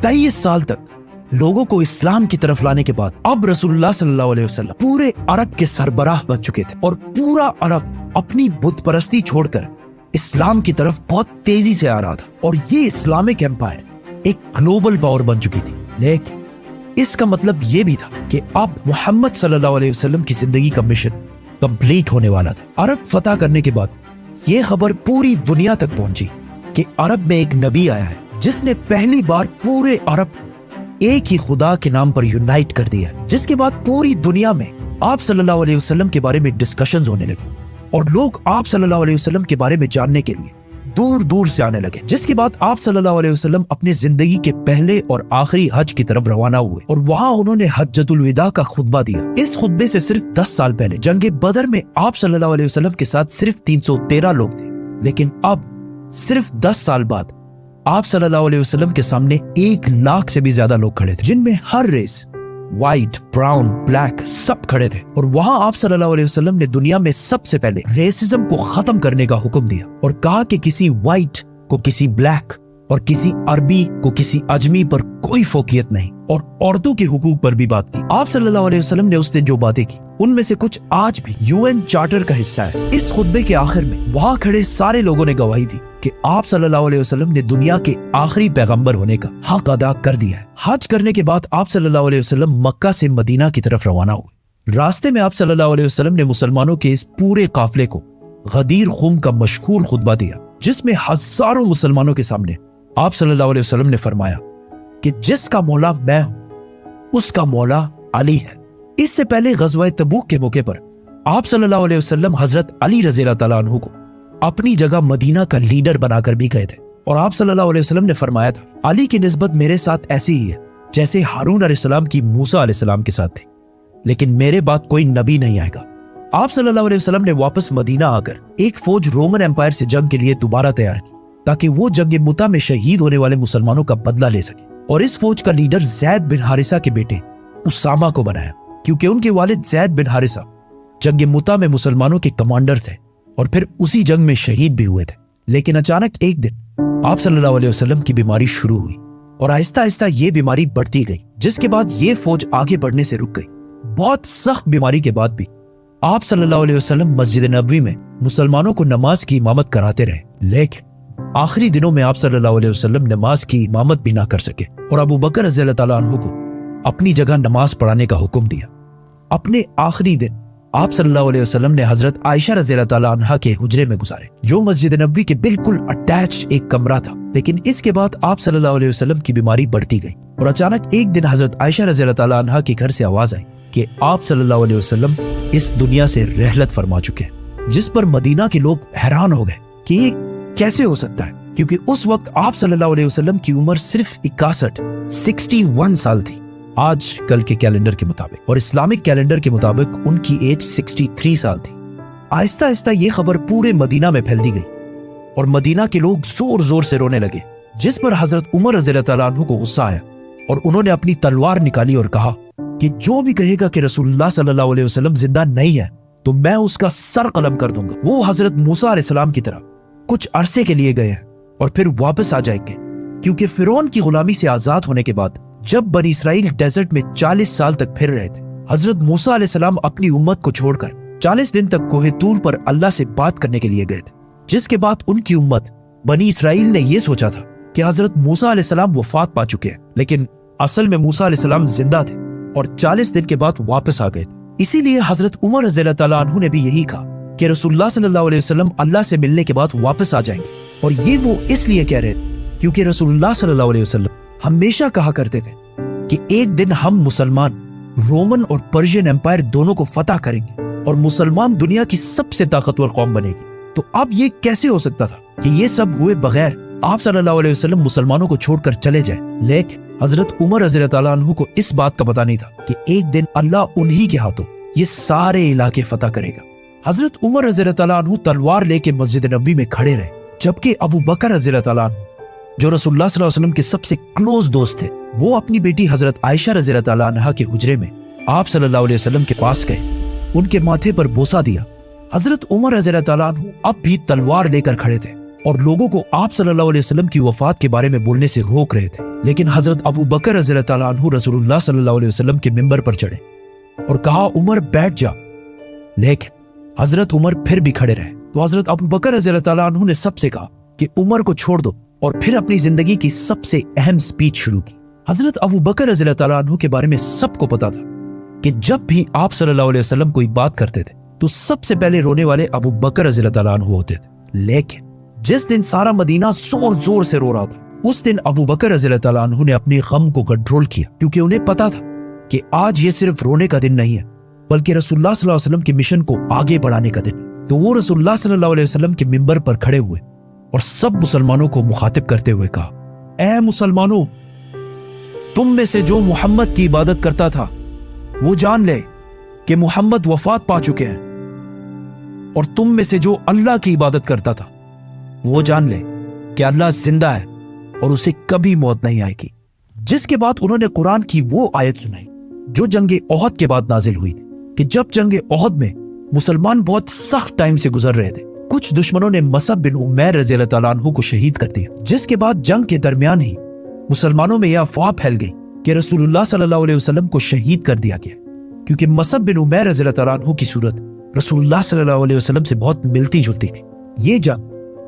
23 साल तक लोगों को इस्लाम की तरफ लाने के बाद अब रसूलुल्लाह सल्लल्लाहु अलैहि वसल्लम पूरे अरब के सरबराह बन चुके थे और पूरा अरब अपनी बुत परस्ती छोड़कर इस्लाम की तरफ बहुत तेजी से आ रहा था और ये इस्लामिक एम्पायर एक ग्लोबल पावर बन चुकी थी। लेकिन इसका मतलब ये भी था कि अब मोहम्मद सल्लल्लाहु अलैहि वसल्लम की जिंदगी का मिशन कंप्लीट होने वाला था। अरब फतह करने के बाद ये खबर पूरी दुनिया तक पहुंची कि अरब में एक नबी आया है जिसने पहली बार पूरे अरब को एक ही खुदा के नाम पर यूनाइट कर दिया, जिसके बाद पूरी दुनिया में आप सल्लल्लाहु अलैहि वसल्लम के बारे में डिस्कशंस होने लगे और लोग आप सल्लल्लाहु अलैहि वसल्लम के बारे में जानने के लिए दूर दूर से आने लगे। जिसके बाद आप सल्लल्लाहु अलैहि वसल्लम अपनी जिंदगी के पहले और आखिरी हज की तरफ रवाना हुए और वहां उन्होंने हज्जतुल विदा का खुतबा दिया। इस खुतबे से सिर्फ 10 साल पहले जंगे बदर में आप सल्लल्लाहु अलैहि वसल्लम के साथ सिर्फ 313 लोग थे, लेकिन अब सिर्फ 10 साल बाद आप सल्लल्लाहु अलैहि वसल्लम के सामने 1 लाख से भी ज्यादा लोग खड़े थे, जिनमें हर रेस, व्हाइट, ब्राउन, ब्लैक सब खड़े थे। और वहां आप सल्लल्लाहु अलैहि वसल्लम ने दुनिया में सबसे पहले रेसिज्म को खत्म करने का हुक्म दिया और कहा कि किसी व्हाइट को किसी ब्लैक और किसी अरबी को किसी अजमी पर कोई फोकियत नहीं, और औरतों के हुकूक पर भी बात की। आप सल्लल्लाहु अलैहि वसल्लम ने उस दिन जो बातें की उनमें से कुछ आज भी यूएन चार्टर का हिस्सा है। इस खुतबे के आखिर में वहां खड़े सारे लोगों ने गवाही दी कि आप सल्लल्लाहु अलैहि वसल्लम ने दुनिया के आखिरी पैगंबर होने का हक अदा कर दिया है। हज करने के बाद आप सल्लल्लाहु अलैहि वसल्लम मक्का से मदीना की तरफ रवाना हुए। रास्ते में आप सल्लल्लाहु अलैहि वसल्लम ने मुसलमानों के इस पूरे काफिले को गदीर खुम का मशहूर खुतबा दिया, जिसमें हजारों मुसलमानों के सामने आप सल्लल्लाहु अलैहि वसल्लम ने फरमाया कि जिसका मौला मैं हूं उसका मौला अली है। इससे पहले गज़वा तबूक के मौके पर आप सल्लल्लाहु अलैहि वसल्लम हजरत अली रज़ियल्लाहु ताला अन्हु को अपनी जगह मदीना का लीडर बनाकर भी गए थे और आप सल्लल्लाहु अलैहि वसल्लम ने फरमाया था, अली की निस्बत मेरे साथ ऐसी ही है जैसे हारून अलैहिस्सलाम की मूसा अलैहिस्सलाम के साथ थी, लेकिन मेरे बाद कोई नबी नहीं आएगा। आप सल्लल्लाहु अलैहि वसल्लम ने वापस मदीना आकर एक फौज रोमन एम्पायर से जंग के लिए दोबारा तैयार की ताकि वो जंग मुता में शहीद होने वाले मुसलमानों का बदला ले सके, और इस फौज का लीडर ज़ैद बिन हारिसा के बेटे उसामा को बनाया, क्योंकि उनके वालिद ज़ैद बिन हारिसा जंग मुता में मुसलमानों के कमांडर थे और फिर उसी जंग में शहीद भी हुए थे। लेकिन अचानक एक दिन आप सल्लल्लाहु अलैहि वसल्लम की बीमारी शुरू हुई और आहिस्ता आहिस्ता ये बीमारी बढ़ती गई, जिसके बाद ये फौज आगे बढ़ने से रुक गई। बहुत सख्त बीमारी के बाद भी आप सल्लल्लाहु अलैहि वसल्लम मस्जिद नबवी में मुसलमानों को नमाज की इमामत कराते रहे, लेकिन आखिरी दिनों में आप सल्लल्लाहु अलैहि वसल्लम नमाज की इमामत भी ना कर सके और अबू बकर रज़ियल्लाहु ताला अन्हु को अपनी जगह नमाज पढ़ाने का हुक्म दिया। अपने आखिरी दिन आप सल्लल्लाहु अलैहि वसल्लम ने हजरत आयशा रज़ियल्लाहु ताला अन्हा के हुजरे में गुजारे, जो मस्जिद नबवी के बिल्कुल अटैच एक कमरा था। लेकिन इसके बाद आप सल्लल्लाहु अलैहि वसल्लम की बीमारी बढ़ती गई और अचानक एक दिन हजरत आयशा रज़ियल्लाहु ताला अन्हा के घर से आवाज आई कि आप सल्लल्लाहु अलैहि वसल्लम इस दुनिया से रहलत फरमा चुके हैं, जिस पर मदीना के लोग हैरान हो गए कि ये कैसे हो सकता है, क्योंकि उस वक्त आप सल्लल्लाहु अलैहि वसल्लम की उम्र सिर्फ 61 साल थी आज कल के कैलेंडर के मुताबिक, और इस्लामिक कैलेंडर के मुताबिक उनकी एज 63 साल थी। आहिस्ता आहिस्ता ये खबर पूरे मदीना में फैलती गई और मदीना के लोग जोर जोर से रोने लगे, जिस पर हजरत उमर रज़ियल्लाहु ताला अन्हु को गुस्सा आया और उन्होंने अपनी तलवार निकाली और कहा कि जो भी कहेगा कि रसूलुल्लाह सल्लल्लाहु अलैहि वसल्लम जिंदा नहीं है तो मैं उसका सर कलम कर दूंगा। वो हजरत मूसा अलैहिस्सलाम की तरह कुछ अरसे के लिए गए हैं और फिर वापस आ जाएंगे, क्योंकि फिरौन की गुलामी से आजाद होने के बाद जब बनी इसराइल डेजर्ट में 40 साल तक फिर रहे थे, हजरत मूसा अलैहिस्सलाम अपनी उम्मत को छोड़कर 40 दिन तक कोहे तूर पर अल्लाह से बात करने के लिए गए थे, जिसके बाद उनकी उम्मत बनी इसराइल ने यह सोचा था कि हजरत मूसा अलैहिस्सलाम वफात पा चुके हैं, लेकिन असल में मूसा अलैहिस्सलाम जिंदा थे और 40 दिन के बाद वापस आ गए थे। इसीलिए हजरत उमर रज़ियल्लाहु ताला अन्हु ने भी यही कहा कि रसूलुल्लाह सल्लल्लाहु अलैहि वसल्लम अल्लाह से मिलने के बाद वापस आ जाएंगे, और ये वो इसलिए कह रहे थे क्योंकि रसूलुल्लाह सल्लल्लाहु अलैहि वसल्लम हमेशा कहा करते थे कि एक दिन हम मुसलमान रोमन और पर्शियन एम्पायर दोनों को फतह करेंगे और मुसलमान दुनिया की सबसे ताकतवर कौम बनेगी। तो अब ये कैसे हो सकता था कि ये सब हुए बगैर आप सल्लल्लाहु अलैहि वसल्लम मुसलमानों को छोड़कर चले जाए। लेकिन हजरत उमर रज़ियल्लाहु ताला अन्हु को इस बात का पता नहीं था कि एक दिन अल्लाह उन्हीं के हाथों ये सारे इलाके फतह करेगा। हजरत उमर रज़ियल्लाहु ताला अन्हु तलवार लेके मस्जिद नबवी में खड़े रहे, जबकि अबू बकर रज़ियल्लाहु ताला अन्हु जो रसूलुल्लाह सल्लल्लाहु अलैहि वसल्लम के सबसे क्लोज दोस्त थे, वो अपनी बेटी हजरत आयशा रज़ियल्लाहु ताला अन्हा के हुजरे में आप सल्लल्लाहु अलैहि वसल्लम के पास गए, उनके माथे पर बोसा दिया। हजरत उमर रज़ियल्लाहु ताला अन्हु अब भी तलवार लेकर खड़े थे और लोगों को आप सल्लल्लाहु अलैहि वसल्लम की वफात के बारे में बोलने से रोक रहे थे। लेकिन हजरत अबू बकर रज़ियल्लाहु ताला अन्हु रसूलुल्लाह सल्लल्लाहु अलैहि वसल्लम के मिंबर पर चढ़े और कहा, उमर बैठ जा। लेकिन हजरत उमर फिर भी खड़े रहे। तो हजरत अबू बकर रज़ियल्लाहु ताला अन्हु ने सबसे कहा कि उमर को छोड़ दो, और फिर अपनी जिंदगी की सबसे अहम स्पीच शुरू की। हजरत अबू बकर रज़ियल्लाहु ताला अन्हु के बारे में सबको पता था कि जब भी आप सल्लल्लाहु अलैहि वसल्लम कोई बात करते थे तो सबसे पहले रोने वाले अबू बकर रज़ियल्लाहु ताला अन्हु होते थे। लेकिन जिस दिन सारा मदीना जोर जोर से रो रहा था, उस दिन अबू बकर रज़ियल्लाहु ताला अन्हु ने अपने गम को कंट्रोल किया, क्योंकि उन्हें पता था कि आज ये सिर्फ रोने का दिन नहीं है, बल्कि रसूलुल्लाह सल्लल्लाहु अलैहि वसल्लम के मिशन को आगे बढ़ाने का दिन है। तो वो रसूलुल्लाह सल्लल्लाहु अलैहि वसल्लम के मिंबर पर खड़े हुए और सब मुसलमानों को मुखातिब करते हुए कहा, ऐ मुसलमानों, तुम में से जो मोहम्मद की इबादत करता था वो जान ले कि मोहम्मद वफात पा चुके हैं, और तुम में से जो अल्लाह की इबादत करता था वो जान ले कि अल्लाह जिंदा है और उसे कभी मौत नहीं आएगी। जिसके बाद उन्होंने कुरान की वो आयत सुनाई जो जंगे ओहद के बाद नाजिल हुई थी, कि जब जंगे ओहद में मुसलमान बहुत सख्त टाइम से गुजर रहे थे, कुछ दुश्मनों ने मसअब बिन उमैर रज़ियल्लाहु ताला अन्हु को शहीद कर दिया। जिसके बाद जंग के दरमियान ही मुसलमानों में यह अफवाह फैल गई कि रसूलुल्लाह सल्लल्लाहु अलैहि वसल्लम को शहीद कर दिया गया, क्योंकि मसअब बिन उमैर रज़ियल्लाहु ताला अन्हु की सूरत रसूलुल्लाह सल्लल्लाहु अलैहि वसल्लम से बहुत मिलती जुलती थी। ये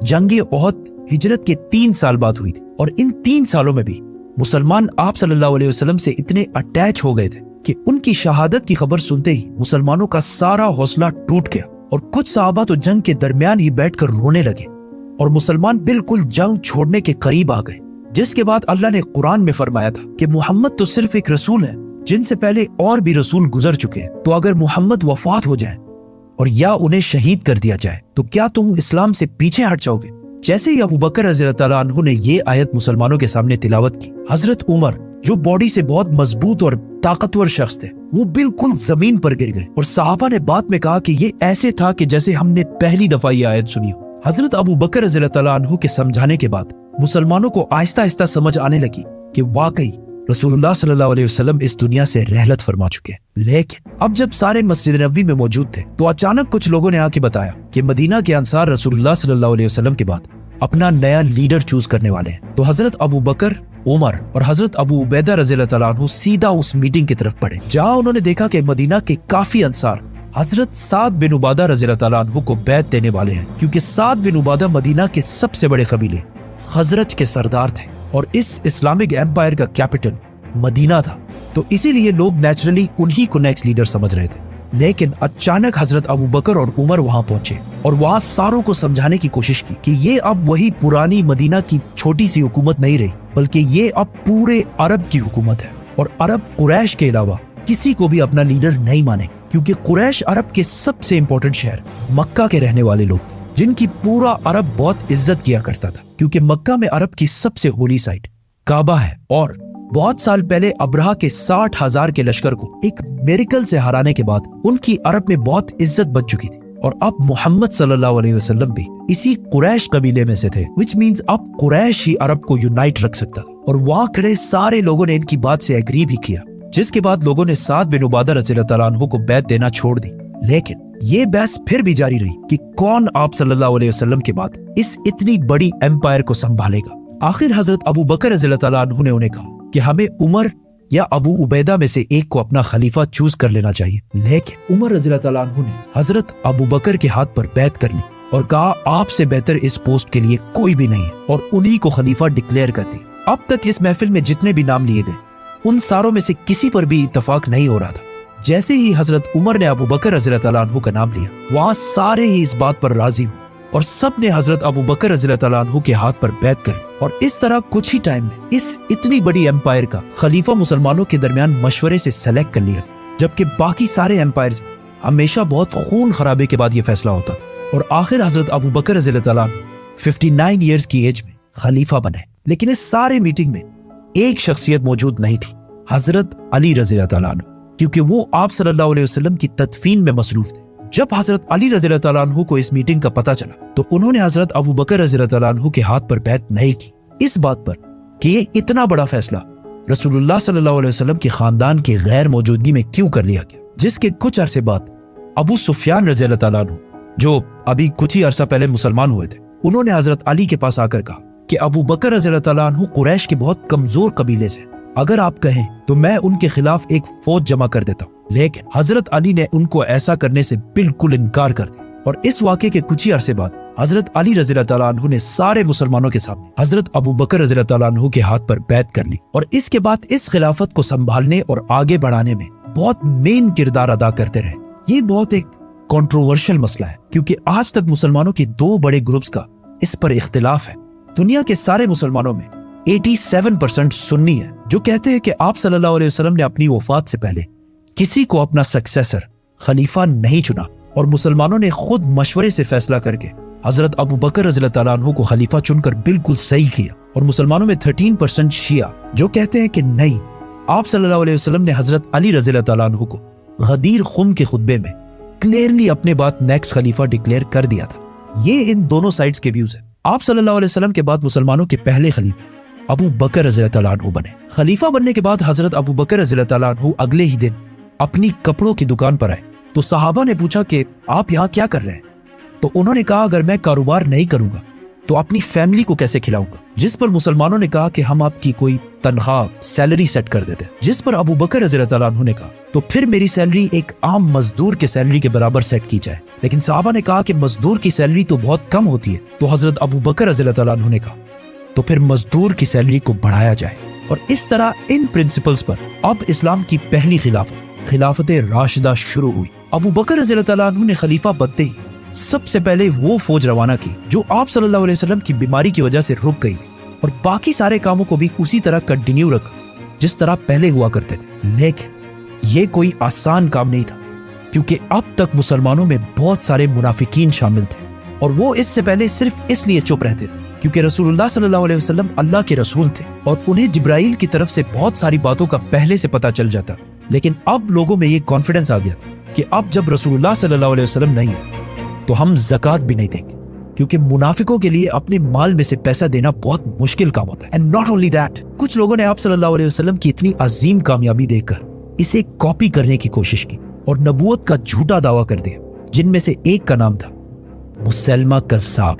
जंगे ओहद हिजरत के 3 साल बाद हुई थी, और इन 3 सालों में भी मुसलमान आप सल्लल्लाहु अलैहि वसल्लम से इतने अटैच हो गए थे कि उनकी शहादत की खबर सुनते ही मुसलमानों का सारा हौसला टूट गया, और कुछ सहाबा तो जंग के दरमियान ही बैठकर रोने लगे, और मुसलमान बिल्कुल जंग छोड़ने के करीब आ गए। जिसके बाद अल्लाह ने कुरान में फरमाया था कि मोहम्मद तो सिर्फ एक रसूल है, जिनसे पहले और भी रसूल गुजर चुके हैं, तो अगर मोहम्मद वफात हो जाए और या उन्हें शहीद कर दिया जाए तो क्या तुम इस्लाम से पीछे हट जाओगे? जैसे ही अबू बकर रज़ियल्लाहु ताला अन्हु ने ये आयत मुसलमानों के सामने तिलावत की, हजरत उमर जो बॉडी से बहुत मजबूत और ताकतवर शख्स थे, वो बिल्कुल जमीन पर गिर गए, और सहाबा ने बाद में कहा कि ये ऐसे था कि जैसे हमने पहली दफा ये आयत सुनी हो। हजरत अबू बकर रज़ियल्लाहु ताला अन्हु के समझाने के बाद मुसलमानों को आहिस्ता आहिस्ता समझ आने लगी कि वाकई रसूलुल्लाह सल्लल्लाहु अलैहि वसल्लम इस दुनिया से रहलत फरमा चुके हैं। लेकिन अब जब सारे मस्जिद नबवी में मौजूद थे, तो अचानक कुछ लोगों ने आके बताया कि मदीना के अंसार रसूलुल्लाह सल्लल्लाहु अलैहि वसल्लम के बाद अपना नया लीडर चूज करने वाले हैं। तो हजरत अबू बकर, उमर और हजरत अबू उबैदा रज़ियल्लाहु ताला अन्हु सीधा उस मीटिंग की तरफ बढ़े, जहां उन्होंने देखा कि मदीना के काफी अंसार हजरत साद बिन उबादा रज़ियल्लाहु ताला अन्हु को बैत देने वाले हैं, क्योंकि साद बिन उबादा मदीना के सबसे बड़े कबीले खजरज के सरदार थे, और इस इस्लामिक एम्पायर का कैपिटल मदीना था। तो इसीलिए लोग नेचुरली उन्हीं को नेक्स्ट लीडर समझ रहे थे। लेकिन अचानक हजरत अबू बकर और उमर वहां पहुंचे और वहां सारों को समझाने की कोशिश की कि ये अब वही पुरानी मदीना की छोटी सी हुकूमत नहीं रही, बल्कि ये अब पूरे अरब की हुकूमत है, और अरब कुरैश के अलावा किसी को भी अपना लीडर नहीं माने, क्योंकि कुरैश अरब के सबसे इंपॉर्टेंट शहर मक्का के रहने वाले लोग, जिनकी पूरा अरब बहुत इज्जत किया करता था, क्योंकि मक्का में अरब की सबसे होली साइट काबा है। और बहुत साल पहले अब्रहा के 60,000 के लश्कर को एक मिरेकल से हराने के बाद उनकी अरब में बहुत इज्जत बच चुकी थी, और अब मोहम्मद सल्लल्लाहु अलैहि वसल्लम भी इसी कुरैश कबीले में से थे, विच मींस अब कुरैश ही अरब को यूनाइट रख सकता था। और वहां खड़े सारे लोगों ने इनकी बात से एग्री भी किया, जिसके बाद लोगों ने साद बिन उबादा रज़ियल्लाहु ताला अन्हु को बैत देना छोड़ दी। लेकिन ये बहस फिर भी जारी रही कि कौन आप सल्लल्लाहु अलैहि वसल्लम के बाद इस इतनी बड़ी एम्पायर को संभालेगा। आखिर हजरत अबू बकर रज़ियल्लाहु ताला अन्हु ने उन्हें कहा कि हमें उमर या अबू उबैदा में से एक को अपना खलीफा चूज कर लेना चाहिए। लेकिन उमर रज़ियल्लाहु ताला अन्हु ने हजरत अबू बकर के हाथ पर बैत कर ली और कहा, आपसे बेहतर इस पोस्ट के लिए कोई भी नहीं है, और उन्हीं को खलीफा डिक्लेयर कर दी। अब तक इस महफिल में जितने भी नाम लिए गए, उन सारों में से किसी पर भी इत्तेफाक नहीं हो रहा था। जैसे ही हजरत उमर ने अबू बकर रज़ियल्लाहु ताला अन्हु का नाम लिया, वहां सारे ही इस बात पर राजी हुए और सब ने हजरत अबू बकर रज़ियल्लाहु ताला अन्हु के हाथ पर बैत कर ली। और इस तरह कुछ ही टाइम में इस इतनी बड़ी एम्पायर का खलीफा मुसलमानों के दरमियान मशवरे से सेलेक्ट कर लिया गया, जबकि बाकी सारे एम्पायर्स में हमेशा बहुत खून खराबे के बाद यह फैसला होता था। और आखिर हजरत अबू बकर रज़ियल्लाहु ताला अन्हु 59 ईयर्स की एज में खलीफा बने। लेकिन इस सारे मीटिंग में एक शख्सियत मौजूद नहीं थी, हजरत अली रज़ियल्लाहु ताला अन्हु, क्योंकि वो आप सल्लल्लाहु अलैहि वसल्लम की तदफीन में मसरूफ थे। जब हजरत अली रज़ियल्लाहु ताला अन्हु को इस मीटिंग का पता चला, तो उन्होंने हजरत अबू बकर रज़ियल्लाहु ताला अन्हु के हाथ पर बैत नहीं की, इस बात पर कि ये इतना बड़ा फैसला रसूलुल्लाह सल्लल्लाहु अलैहि वसल्लम के खानदान की गैर मौजूदगी में क्यों कर लिया गया। जिसके कुछ अरसे बाद अबू सुफियान रज़ियल्लाहु ताला अन्हु, जो अभी कुछ ही अरसा पहले मुसलमान हुए थे, انہوں نے حضرت علی کے پاس آ کر کہا کہ ابو بکر رضی اللہ تعالیٰ عنہ قریش کے بہت کمزور قبیلے سے، اگر آپ کہیں تو میں ان کے خلاف ایک فوج جمع کر دیتا ہوں۔ لیکن حضرت علی نے ان کو ایسا کرنے سے بالکل انکار کر دیا، اور اس واقعے کے کچھ ہی عرصے بعد حضرت علی رضی اللہ تعالیٰ عنہ نے سارے مسلمانوں کے سامنے حضرت ابو بکر رضی اللہ تعالیٰ عنہ کے ہاتھ پر بیعت کر لی، اور اس کے بعد اس خلافت کو سنبھالنے اور آگے بڑھانے میں بہت مین کردار ادا کرتے رہے۔ یہ بہت ایک کنٹروورشل مسئلہ ہے، کیونکہ آج تک مسلمانوں کے دو بڑے گروپس کا اس پر اختلاف ہے۔ دنیا کے سارے مسلمانوں میں 87% سنی ہے، جو کہتے ہیں کہ آپ صلی اللہ علیہ وسلم نے اپنی وفات سے پہلے کسی کو اپنا سکسیسر خلیفہ نہیں چنا، اور مسلمانوں نے خود مشورے سے فیصلہ کر کے حضرت ابو بکر رضی اللہ تعالیٰ عنہ کو خلیفہ چن کر بالکل صحیح کیا۔ اور مسلمانوں میں 13% شیعہ جو کہتے ہیں کہ نہیں، آپ صلی اللہ علیہ وسلم نے حضرت علی رضی اللہ تعالیٰ عنہ کو غدیر خم کے خطبے میں کلیئرلی اپنے بات نیکسٹ خلیفہ ڈکلیئر کر دیا تھا۔ یہ ان دونوں سائڈز کے ویوز ہیں۔ آپ صلی اللہ علیہ وسلم کے بعد مسلمانوں کے پہلے خلیفہ ابو بکر رضی اللہ تعالیٰ عنہ بنے۔ خلیفہ بننے کے بعد حضرت ابو بکر رضی اللہ تعالیٰ عنہ اگلے ہی دن اپنی کپڑوں کی دکان پر آئے تو صحابہ نے پوچھا کہ آپ یہاں کیا کر رہے ہیں؟ تو انہوں نے کہا اگر میں کاروبار نہیں کروں گا تو اپنی فیملی کو کیسے کھلاؤں گا؟ جس پر مسلمانوں نے کہا کہ ہم آپ کی کوئی تنخواہ سیلری سیٹ کر دیتے ہیں، جس پر ابو بکر رضی اللہ تعالیٰ عنہ نے کہا تو پھر میری سیلری ایک عام مزدور کے سیلری کے برابر سیٹ کی جائے۔ لیکن صحابہ نے کہا کہ مزدور کی سیلری تو بہت کم ہوتی ہے، تو حضرت ابو بکر رضی اللہ تعالیٰ عنہ نے کہا تو پھر مزدور کی سیلری کو بڑھایا جائے۔ اور اس طرح ان پرنسپلز پر اب اسلام کی پہلی خلافت راشدہ شروع ہوئی۔ ابو بکر رضی اللہ تعالیٰ عنہ نے خلیفہ بنتے ہی سب سے پہلے وہ فوج روانہ کی جو آپ صلی اللہ علیہ وسلم کی بیماری کی وجہ سے رک گئی تھی، اور باقی سارے کاموں کو بھی اسی طرح کنٹینیو رکھا جس طرح پہلے ہوا کرتے تھے۔ لیکن یہ کوئی آسان کام نہیں تھا، کیونکہ اب تک مسلمانوں میں بہت سارے منافقین شامل تھے، اور وہ اس سے پہلے صرف اس لیے چپ رہتے تھے کیونکہ رسول اللہ صلی اللہ علیہ وسلم اللہ کے رسول تھے اور انہیں جبرائیل کی طرف سے بہت ساری باتوں کا پہلے سے پتہ چل جاتا۔ لیکن اب لوگوں میں یہ کانفیڈنس آ گیا کہ اب جب رسول اللہ صلی اللہ علیہ وسلم نہیں تو ہم زکوٰۃ بھی نہیں دیں گے، کیونکہ منافقوں کے لیے اپنے مال میں سے پیسہ دینا بہت مشکل کام ہوتا ہے۔ اینڈ ناٹ اونلی دیٹ، کچھ لوگوں نے آپ صلی اللہ علیہ وسلم کی اتنی عظیم کامیابی دیکھ کر اسے کاپی کرنے کی کوشش کی اور نبوت کا جھوٹا دعویٰ کر دیا، جن میں سے ایک کا نام تھا مسلمہ کذاب۔